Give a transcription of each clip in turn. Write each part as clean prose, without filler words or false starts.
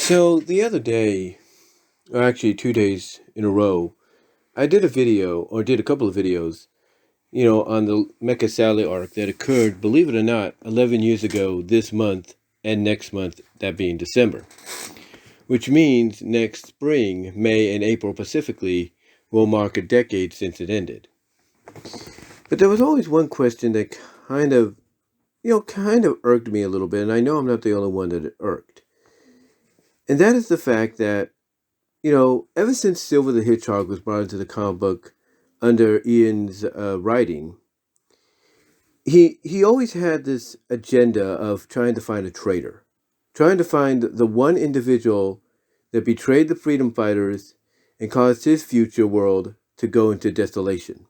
So the other day, or actually 2 days in a row, I did a video, or did a couple of videos, on the Mecha Sally arc that occurred, believe it or not, 11 years ago this month and next month, that being December. Which means next spring, May and April specifically, will mark a decade since it ended. But there was always one question that kind of irked me a little bit, and I know I'm not the only one that it irked. And that is the fact that ever since Silver the Hedgehog was brought into the comic book under Ian's writing, he always had this agenda of trying to find a traitor, trying to find the one individual that betrayed the freedom fighters and caused his future world to go into desolation.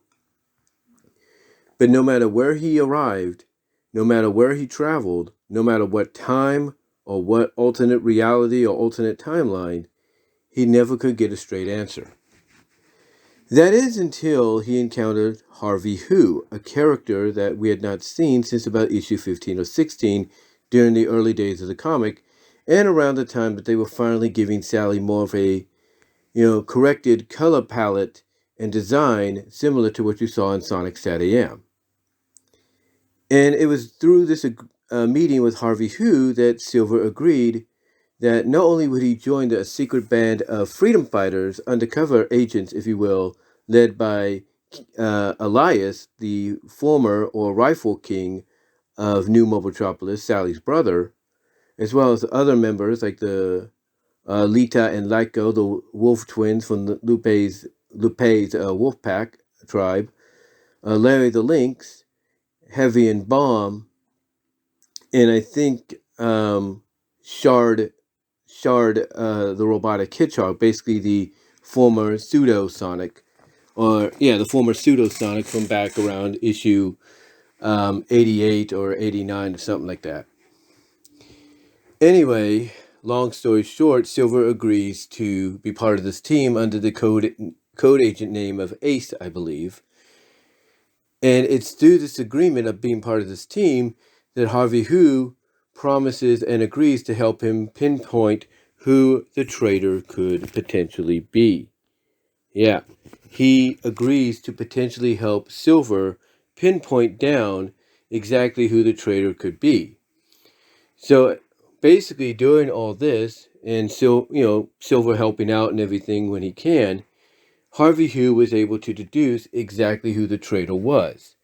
But no matter where he arrived, no matter where he traveled, no matter what time or what alternate reality or alternate timeline, he never could get a straight answer. That is until he encountered Harvey Who, a character that we had not seen since about issue 15 or 16 during the early days of the comic, and around the time that they were finally giving Sally more of a, corrected color palette and design similar to what you saw in Sonic SatAM. And it was through this meeting with Harvey Who that Silver agreed that not only would he join a secret band of freedom fighters, undercover agents, if you will, led by Elias, the former or rightful king of New Mobotropolis, Sally's brother, as well as other members like the Lita and Lyko, the wolf twins from the Lupe's wolf pack tribe, Larry the Lynx, Heavy and Bomb, and I think Shard, the robotic hedgehog, basically the former pseudo Sonic, the former pseudo Sonic from back around issue 88 or 89 or something like that. Anyway, long story short, Silver agrees to be part of this team under the code agent name of Ace, I believe. And it's through this agreement of being part of this team that Harvey Who promises and agrees to help him pinpoint who the traitor could potentially be. Yeah, he agrees to potentially help Silver pinpoint down exactly who the traitor could be. So basically, during all this, and Silver helping out and everything when he can, Harvey Who was able to deduce exactly who the traitor was.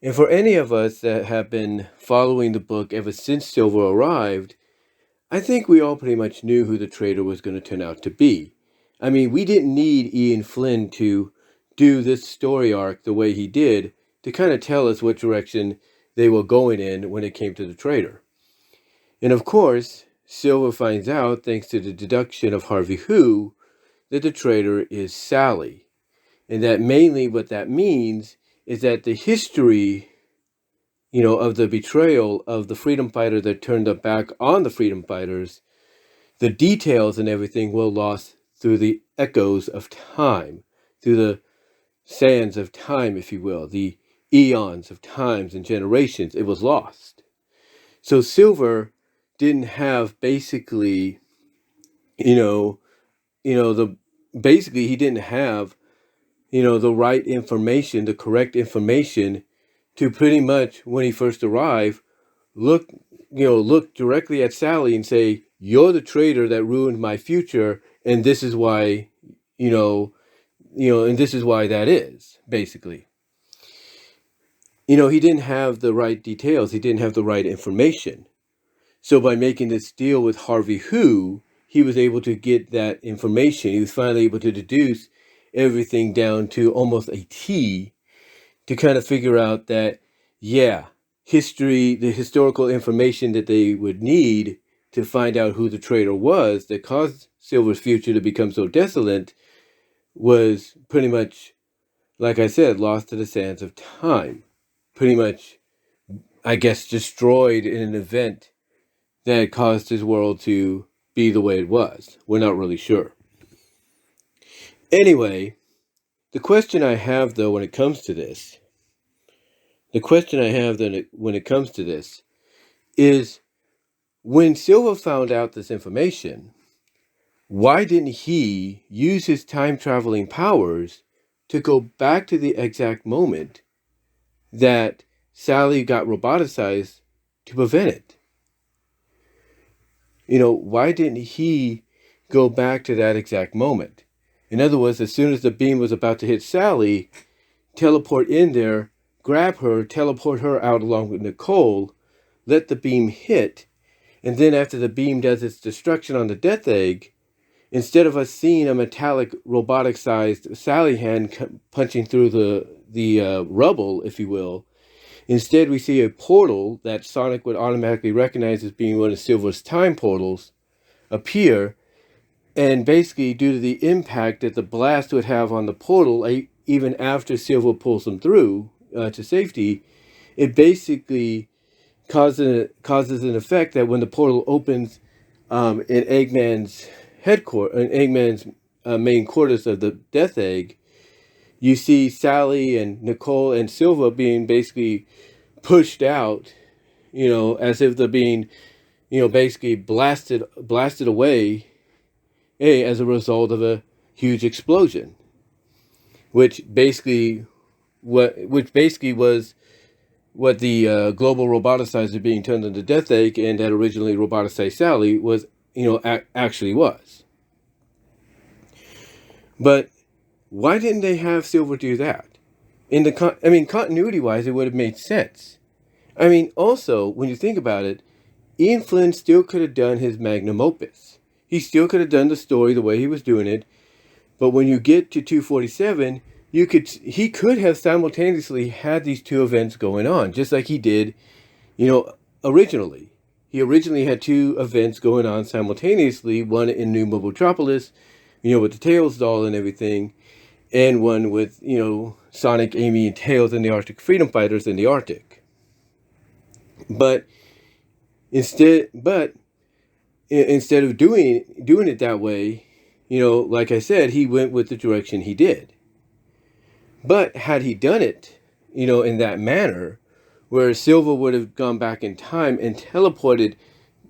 And for any of us that have been following the book ever since Silver arrived, I think we all pretty much knew who the traitor was going to turn out to be. I mean, we didn't need Ian Flynn to do this story arc the way he did to kind of tell us what direction they were going in when it came to the traitor. And of course, Silver finds out, thanks to the deduction of Harvey Who, that the traitor is Sally. And that mainly what that means is that the history, of the betrayal of the freedom fighter that turned their back on the freedom fighters, the details and everything were lost through the echoes of time, through the sands of time, if you will, the eons of times and generations. It was lost. So Silver didn't have basically, he didn't have the right information, the correct information to pretty much, when he first arrived, look directly at Sally and say, "You're the traitor that ruined my future, and this is why, and this is why that is," basically. He didn't have the right details. He didn't have the right information. So by making this deal with Harvey Who, he was able to get that information. He was finally able to deduce everything down to almost a T to kind of figure out that, the historical information that they would need to find out who the traitor was that caused Silver's future to become so desolate was pretty much, like I said, lost to the sands of time. Pretty much, I guess, destroyed in an event that caused his world to be the way it was. We're not really sure. Anyway, the question I have, though, when it comes to this, is when Silver found out this information, why didn't he use his time traveling powers to go back to the exact moment that Sally got roboticized to prevent it? Why didn't he go back to that exact moment? In other words, as soon as the beam was about to hit Sally, teleport in there, grab her, teleport her out along with Nicole, let the beam hit, and then after the beam does its destruction on the Death Egg, instead of us seeing a metallic robotic-sized Sally hand punching through the rubble, if you will, instead we see a portal that Sonic would automatically recognize as being one of Silver's time portals appear, and basically due to the impact that the blast would have on the portal, even after Silver pulls them through to safety, it basically causes an effect that when the portal opens in Eggman's main quarters of the Death Egg, you see Sally and Nicole and Silva being basically pushed out, as if they're being, basically blasted away, as a result of a huge explosion, which basically was what the global roboticizer being turned into Death Egg and that originally roboticized Sally was, actually was. But why didn't they have Silver do that? Continuity-wise, it would have made sense. Also, when you think about it, Ian Flynn still could have done his magnum opus. He still could have done the story the way he was doing it. But when you get to 247, he could have simultaneously had these two events going on, just like he did, originally. He originally had two events going on simultaneously, one in New Mobotropolis, with the Tails doll and everything, and one with, Sonic, Amy, and Tails and the Arctic Freedom Fighters in the Arctic. But instead of doing it that way, like I said, he went with the direction he did. But had he done it, in that manner, where Silver would have gone back in time and teleported,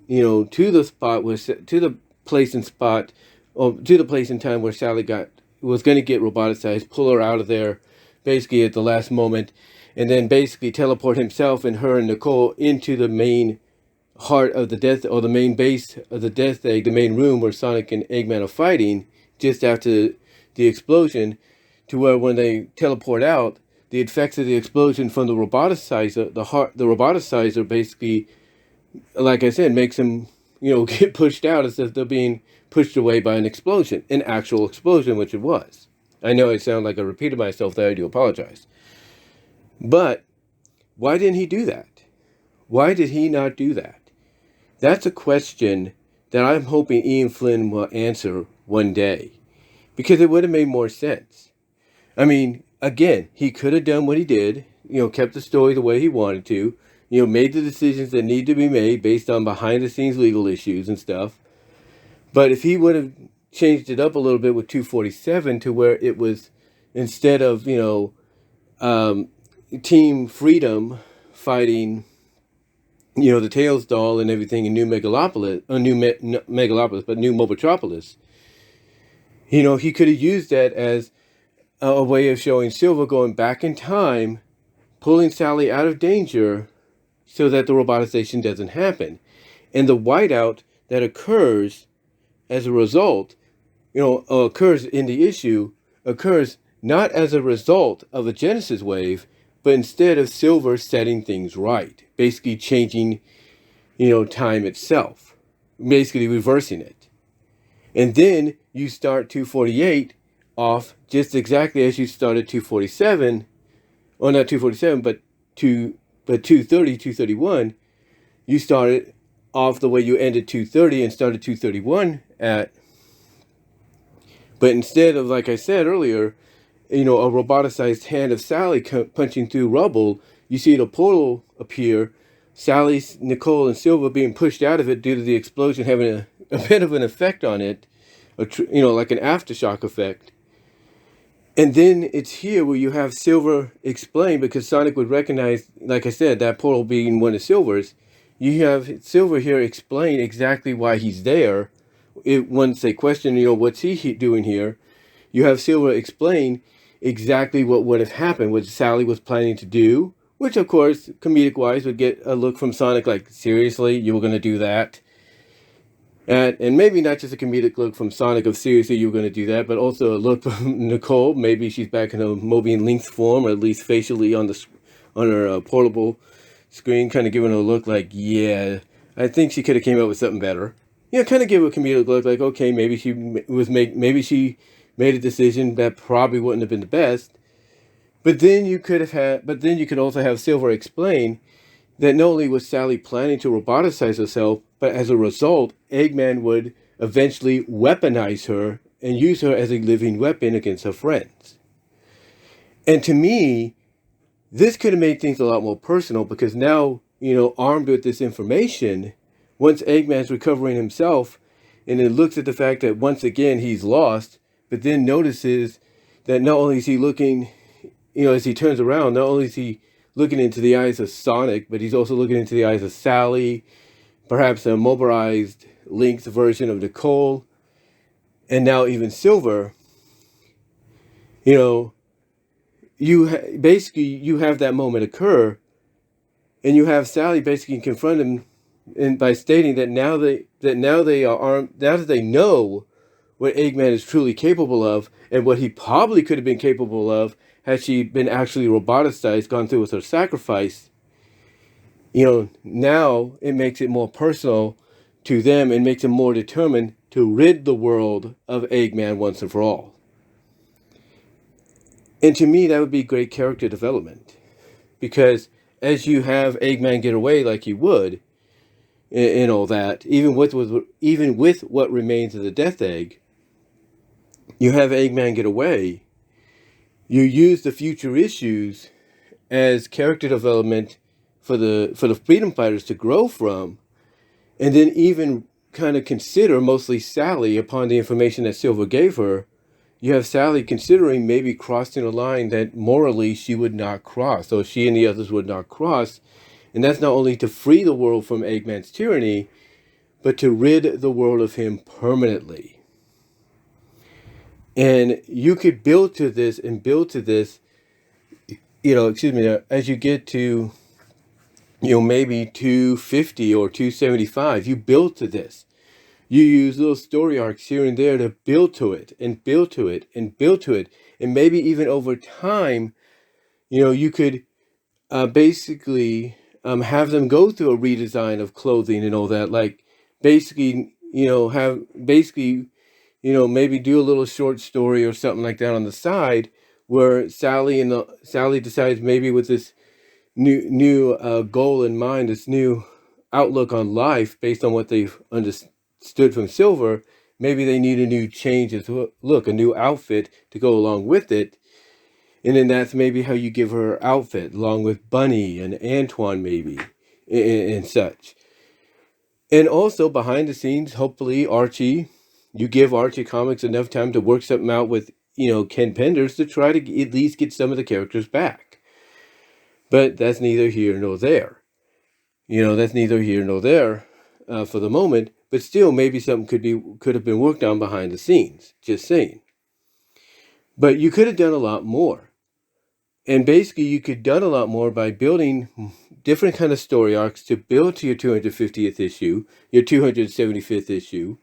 to the place and time where Sally was going to get roboticized, pull her out of there, basically at the last moment, and then basically teleport himself and her and Nicole into the main heart of the Death, or the main base of the Death Egg, the main room where Sonic and Eggman are fighting just after the explosion, to where when they teleport out, the effects of the explosion from the roboticizer, the roboticizer basically, like I said, makes them, get pushed out as if they're being pushed away by an explosion, an actual explosion, which it was. I know it sounds like I repeated myself there, I do apologize. But why didn't he do that? Why did he not do that? That's a question that I'm hoping Ian Flynn will answer one day, because it would have made more sense. Again, he could have done what he did, kept the story the way he wanted to, made the decisions that need to be made based on behind the scenes legal issues and stuff. But if he would have changed it up a little bit with 247 to where it was, instead of, Team Freedom fighting, the Tails doll and everything in New Megalopolis, but New Mobotropolis, he could have used that as a way of showing Silver going back in time, pulling Sally out of danger so that the robotization doesn't happen. And the whiteout that occurs as a result, occurs in the issue, occurs not as a result of a Genesis wave, but instead of Silver setting things right, basically changing, time itself, basically reversing it. And then you start 248 off just exactly as you started 247, or not 247, but 230, 231, you started off the way you ended 230 and started 231 at. But instead of, like I said earlier, a roboticized hand of Sally punching through rubble, you see the portal appear, Sally, Nicole, and Silver being pushed out of it due to the explosion having a bit of an effect on it, like an aftershock effect. And then it's here where you have Silver explain, because Sonic would recognize, like I said, that portal being one of Silver's. You have Silver here explain exactly why he's there, once they question, what's he doing here, you have Silver explain exactly what would have happened, what Sally was planning to do, which of course, comedic wise, would get a look from Sonic like, seriously, you were going to do that? And maybe not just a comedic look from Sonic of seriously you were going to do that, but also a look from Nicole. Maybe she's back in a Mobian Lynx form, or at least facially on her portable screen, kind of giving her a look like, yeah, I think she could have came up with something better. Kind of give a comedic look like, okay, maybe she made a decision that probably wouldn't have been the best. But then you could also have Silver explain that not only was Sally planning to roboticize herself, but as a result, Eggman would eventually weaponize her and use her as a living weapon against her friends. And to me, this could have made things a lot more personal, because now, armed with this information, once Eggman's recovering himself, and then looks at the fact that once again he's lost, but then notices that not only is he looking, as he turns around, not only is he looking into the eyes of Sonic, but he's also looking into the eyes of Sally, perhaps a mobilized Lynx version of Nicole, and now even Silver. Basically you have that moment occur, and you have Sally basically confront him, and by stating that now they are armed, now that they know what Eggman is truly capable of, and what he probably could have been capable of had she been actually roboticized, gone through with her sacrifice. Now it makes it more personal to them and makes them more determined to rid the world of Eggman once and for all. And to me, that would be great character development, because as you have Eggman get away like he would, and all that, even with what remains of the Death Egg, you have Eggman get away. You use the future issues as character development for the freedom fighters to grow from, and then even kind of consider, mostly Sally, upon the information that Silver gave her. You have Sally considering maybe crossing a line that morally she would not cross, or she and the others would not cross. And that's not only to free the world from Eggman's tyranny, but to rid the world of him permanently. And you could build to this, as you get to, maybe 250 or 275, you build to this. You use little story arcs here and there to build to it, and build to it, and build to it. And maybe even over time, you could basically have them go through a redesign of clothing and all that. Like, basically, maybe do a little short story or something like that on the side, where Sally decides, maybe with this new goal in mind, this new outlook on life based on what they've understood from Silver, maybe they need a new change as look, a new outfit to go along with it. And then that's maybe how you give her outfit, along with Bunny and Antoine, maybe, and such. And also, behind the scenes, hopefully, Archie, you give Archie Comics enough time to work something out with, Ken Penders, to try to at least get some of the characters back. But that's neither here nor there. That's neither here nor there for the moment. But still, maybe something could have been worked on behind the scenes. Just saying. But you could have done a lot more. And basically, you could have done a lot more by building different kind of story arcs to build to your 250th issue, your 275th issue.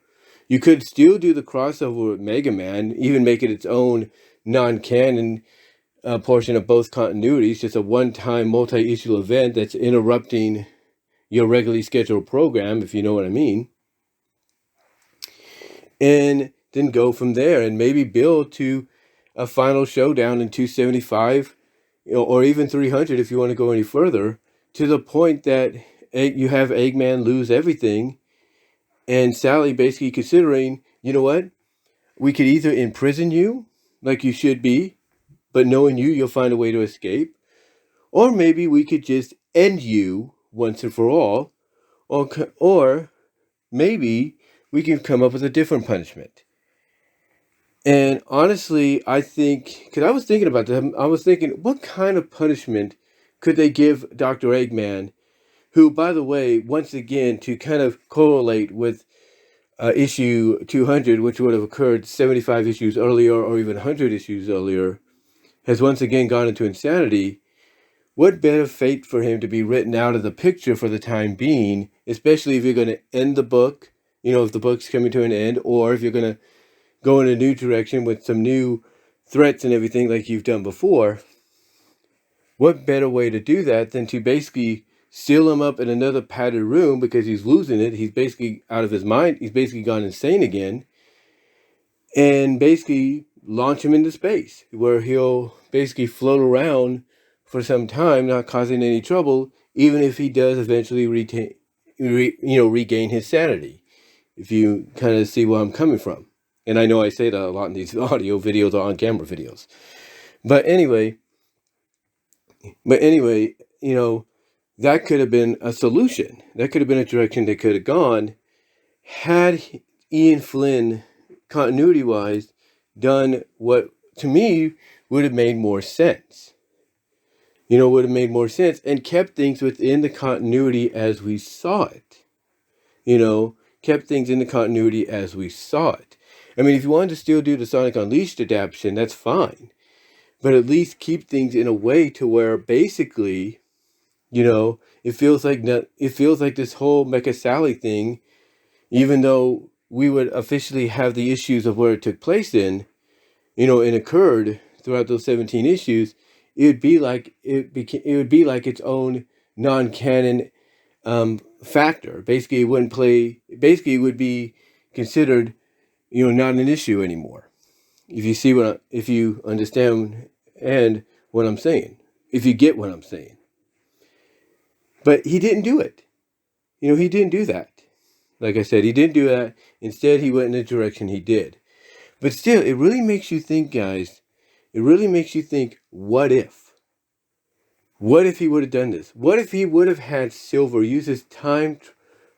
You could still do the crossover with Mega Man, even make it its own non-canon portion of both continuities, just a one-time multi-issue event that's interrupting your regularly scheduled program, if you know what I mean. And then go from there and maybe build to a final showdown in 275, or even 300 if you want to go any further, to the point that you have Eggman lose everything, and Sally basically considering, you know what, we could either imprison you like you should be, but knowing you'll find a way to escape, or maybe we could just end you once and for all, or maybe we can come up with a different punishment. And honestly, I think, because I was thinking about that, I was thinking, what kind of punishment could they give Dr. Eggman, who, by the way, once again, to kind of correlate with issue 200, which would have occurred 75 issues earlier or even 100 issues earlier, has once again gone into insanity, what better fate for him to be written out of the picture for the time being, especially if you're going to end the book, if the book's coming to an end, or if you're going to go in a new direction with some new threats and everything like you've done before. What better way to do that than to basically seal him up in another padded room because he's losing it. He's basically out of his mind. He's basically gone insane again. And basically launch him into space where he'll basically float around for some time, not causing any trouble, even if he does eventually regain his sanity. If you kind of see where I'm coming from. And I know I say that a lot in these audio videos or on-camera videos. But anyway, that could have been a solution. That could have been a direction they could have gone had Ian Flynn, continuity-wise, done what, to me, would have made more sense. Would have made more sense and kept things within the continuity as we saw it. Kept things in the continuity as we saw it. I mean, if you wanted to still do the Sonic Unleashed adaptation, that's fine. But at least keep things in a way to where basically, it feels like this whole Mecha Sally thing, even though we would officially have the issues of where it took place in, and occurred throughout those 17 issues, it would be like its own non-canon factor. Basically, it would be considered, not an issue anymore. If you understand and what I'm saying, if you get what I'm saying. But he didn't do it. He didn't do that. Like I said, he didn't do that. Instead, he went in the direction he did. But still, it really makes you think, guys. It really makes you think, what if? What if he would have done this? What if he would have had Silver use his time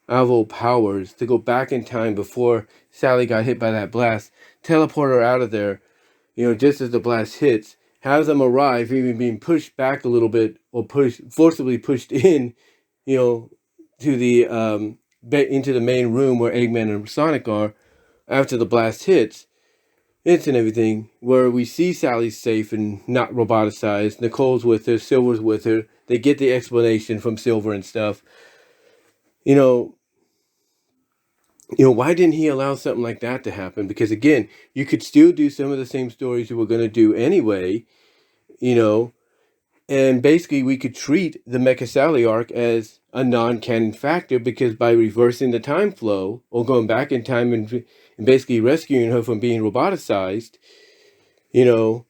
travel powers to go back in time before Sally got hit by that blast, teleport her out of there, just as the blast hits, has them arrive, even being pushed back a little bit or forcibly pushed in, to the into the main room where Eggman and Sonic are after the blast hits and everything, where we see Sally's safe and not roboticized. Nicole's with her, Silver's with her. They get the explanation from Silver and stuff. Why didn't he allow something like that to happen? Because again, you could still do some of the same stories you were going to do anyway, and basically we could treat the Mecha Sally arc as a non-canon factor, because by reversing the time flow or going back in time and basically rescuing her from being roboticized, you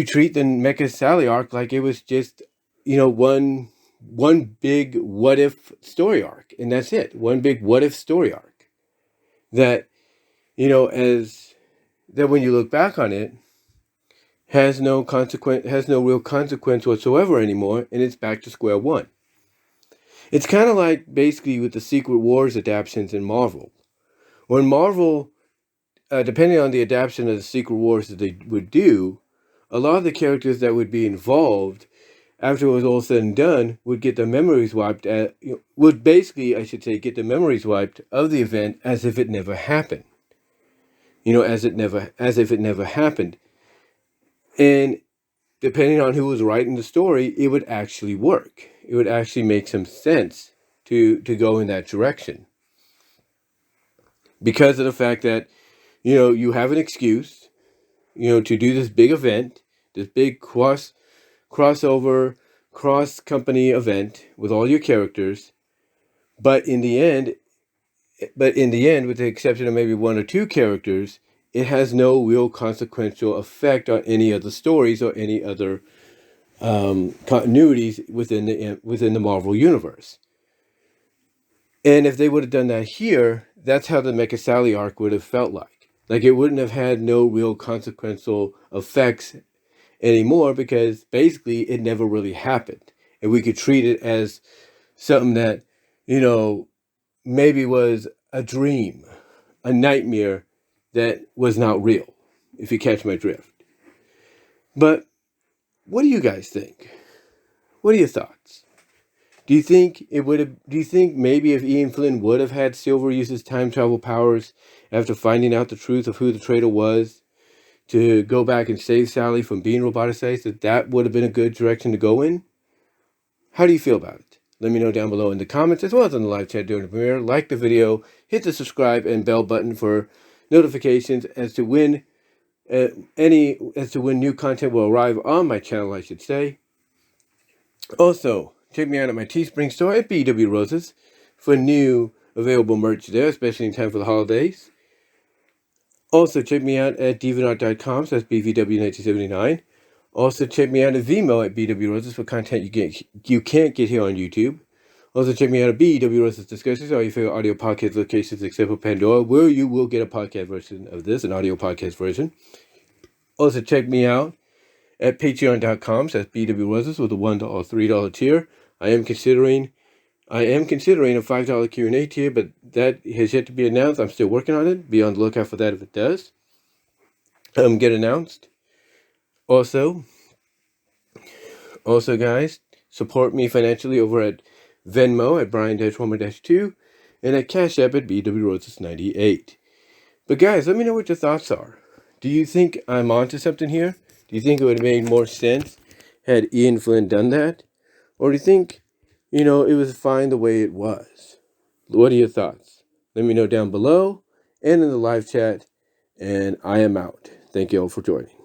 treat the Mecha Sally arc like it was just, one big what if story arc, and that's it. One big what if story arc that, when you look back on it, has no real consequence whatsoever anymore, and it's back to square one. It's kind of like basically with the Secret Wars adaptations in Marvel. When Marvel, depending on the adaptation of the Secret Wars that they would do, a lot of the characters that would be involved after it was all said and done would get their memories wiped. Would basically, I should say, get the memories wiped of the event as if it never happened. As if it never happened. And depending on who was writing the story, it would actually work. It would actually make some sense to go in that direction. Because of the fact that, you have an excuse, to do this big event, this big crossover, cross-company event with all your characters. But in the end, with the exception of maybe one or two characters, it has no real consequential effect on any other stories or any other continuities within the Marvel universe. And if they would have done that here, that's how the Mecha Sally arc would have felt like. Like it wouldn't have had no real consequential effects anymore, because basically it never really happened. And we could treat it as something that, maybe was a dream, a nightmare that was not real, if you catch my drift. But what do you guys think? What are your thoughts? Do you think it would have? Do you think maybe if Ian Flynn would have had Silver use his time travel powers after finding out the truth of who the traitor was to go back and save Sally from being roboticized, that would have been a good direction to go in? How do you feel about it? Let me know down below in the comments as well as on the live chat during the premiere. Like the video, hit the subscribe and bell button for notifications as to when new content will arrive on my channel, I should say. Also, check me out at my Teespring store at BW Roses for new available merch there, especially in time for the holidays. Also, check me out at deviantart.com, so that's BVW1979. Also, check me out at VENMO at BW Roses for content you can't get here on YouTube. Also, check me out at BW Roses Discussions, all your favorite audio podcast locations except for Pandora, where you will get a podcast version of this, an audio podcast version. Also, check me out at patreon.com, so that's BW Roses with a $1 or $3 tier. I am considering a $5 Q&A tier, but that has yet to be announced. I'm still working on it. Be on the lookout for that if it does get announced. Also, guys, support me financially over at Venmo at Brian-Homer-2 and at Cash App at BWRoses98. But guys, let me know what your thoughts are. Do you think I'm onto something here? Do you think it would have made more sense had Ian Flynn done that? Or do you think, it was fine the way it was? What are your thoughts? Let me know down below and in the live chat. And I am out. Thank you all for joining.